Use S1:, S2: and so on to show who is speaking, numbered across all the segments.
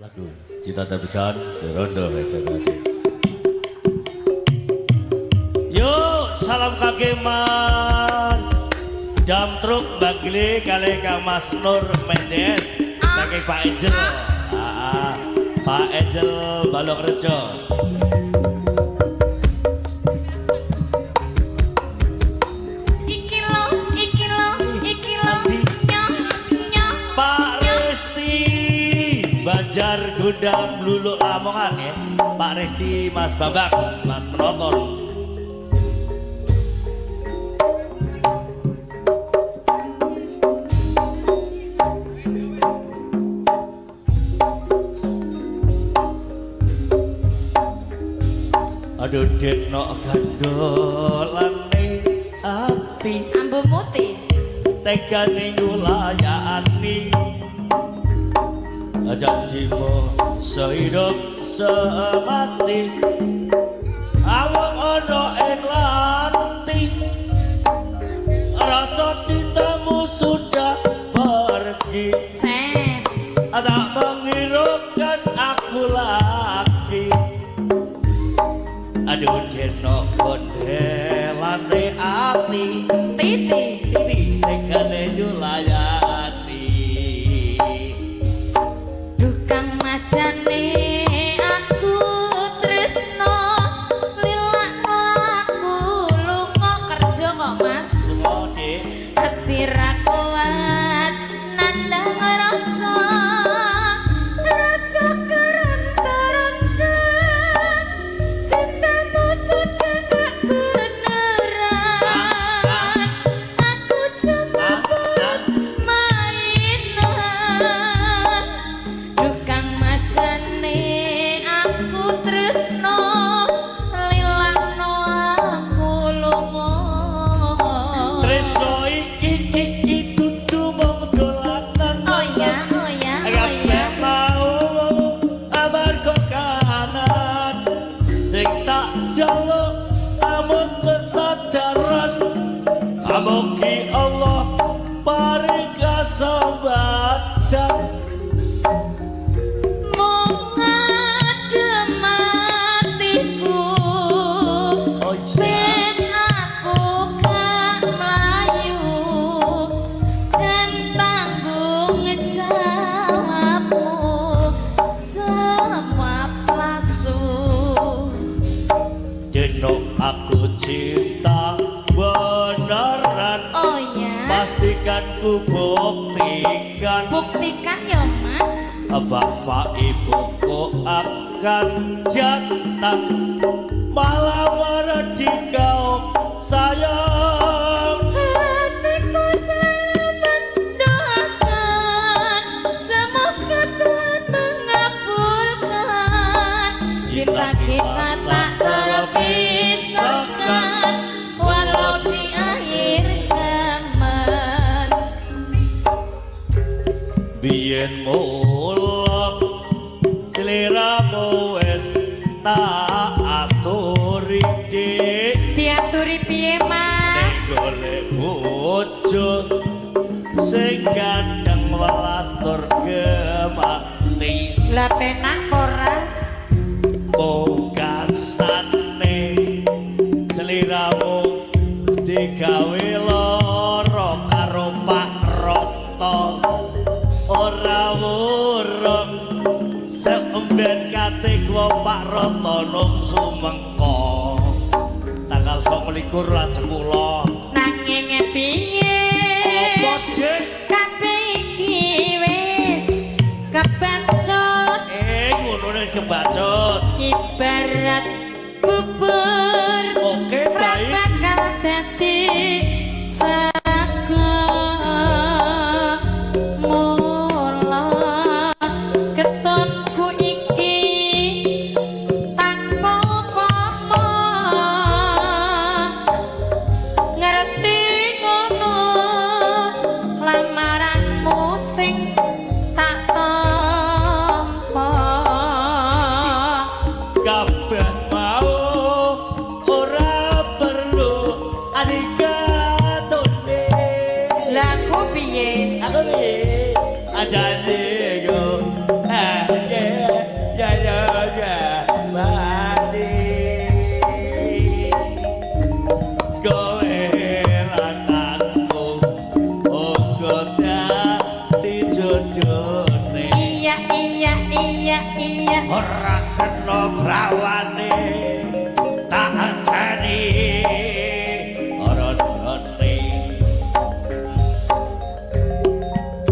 S1: Lagu Cinta Terpisah Rondo Yuk salam kageman jam truk bagli kali Kang Mas Nur Mendes kaki Pak Angel Pak Angel Balok Rejo Banjar Gudang Lulu Lamongan ya Pak Resti Mas Babak Mas Penonton aduh dekno gandolane ati
S2: ambu muti
S1: tegane ngulayani janjimu sehidup semati awak ono ing lati rasa cintamu sudah pergi
S2: ses
S1: tak menghiraukan aku lagi aduh deno kondelane ati
S2: titi
S1: tegane nyulayani
S2: Kang majane aku tresno lilakno aku lunga kerja kok Mas
S1: lunga Dik
S2: ati ra kuat nandang rasa kerontor-rontor cintamu sudah gak beneran aku cuma mainan Kang majane aku tresno lilakno aku lunga
S1: tresno iki dudu mung dolanan
S2: oh ya
S1: mau amarga kahanan sing tak jaluk amun kesadaran amugi Allah paring kasabatan aku cinta beneran
S2: oh ya
S1: pastikan ku buktikan
S2: ya Mas
S1: bapak ibuku akan jatah malah meredi kau sayang
S2: hatiku selalu mendoakan semoga Tuhan mengabulkan cinta kita tak terpisahkan walau di akhir zaman
S1: biyen mulang seliramu wis tak aturi dik
S2: diaturi piye Mas
S1: golek bojo sing gandeng welas tur gemati
S2: lah penak ora
S1: pungkasane seliramu digawe lara karo Pak Roto ora wurung seemben kate gua Pak Roto nang Sumengko tanggal 29 lan 10
S2: nanging piye
S1: apa Dik
S2: kabeh iki wis kebacut
S1: ngono nek kebacut
S2: ibarat bubur
S1: oke baik
S2: bakal dadi sago mula ketonku iki tanpa apa-apa ngerti ngono lamaranmu sing tak tampa
S1: kabeh mau
S2: iya iya iya
S1: ora kena brawane tak anteni ora ngerti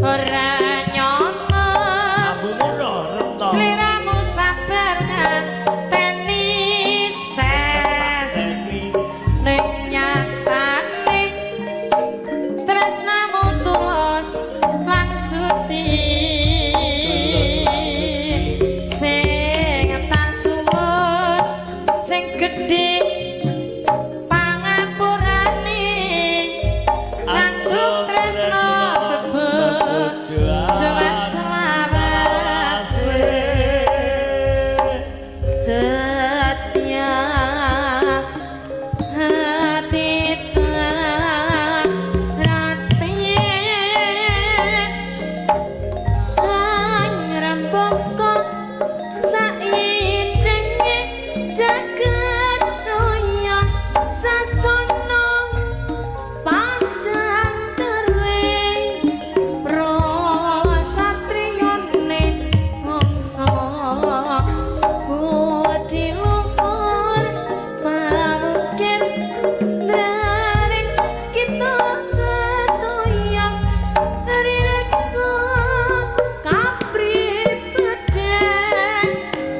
S2: ora nyono
S1: ambumu rento
S2: sliramu sabar nganteni ses ning nyatane tresnamu tulus lan suci sing tak suwun sing gedhe pangapurane langguk tresno bebek jaman selaras setia hati terati ngrembaka saindenge jagat raya sasono pandang teris pro satriyane mangsa budi luhur pamukir dari kita sedaya reksa kapri pedhe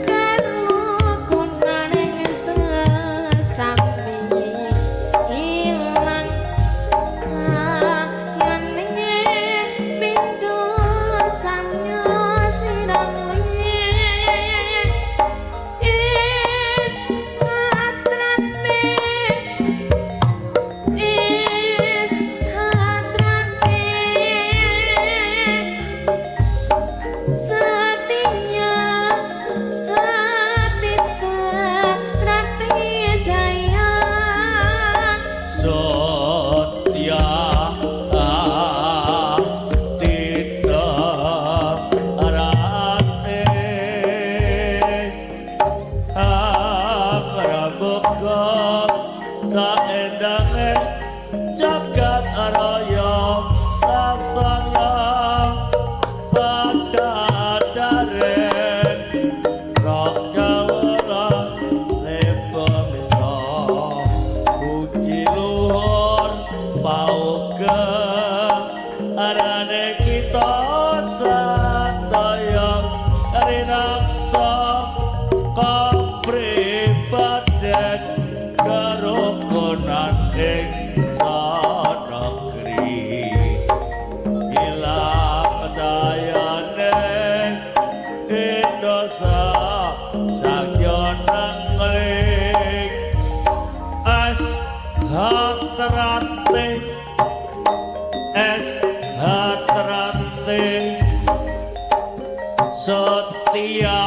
S2: karukunaning sesami ilang sanenge pindho sanya sinamune is hatrate setia hati terati jaya
S1: Sotya Tita Rane Prabuka Saendange Jagat Raya Sasana Padadaren Rok Jawara Lepemisa Puji luhur pauga arane kita sadaya rinaksa kapribaden karukunan ing sanegri ilang dayane Indosa sagya nangling es hatrate setia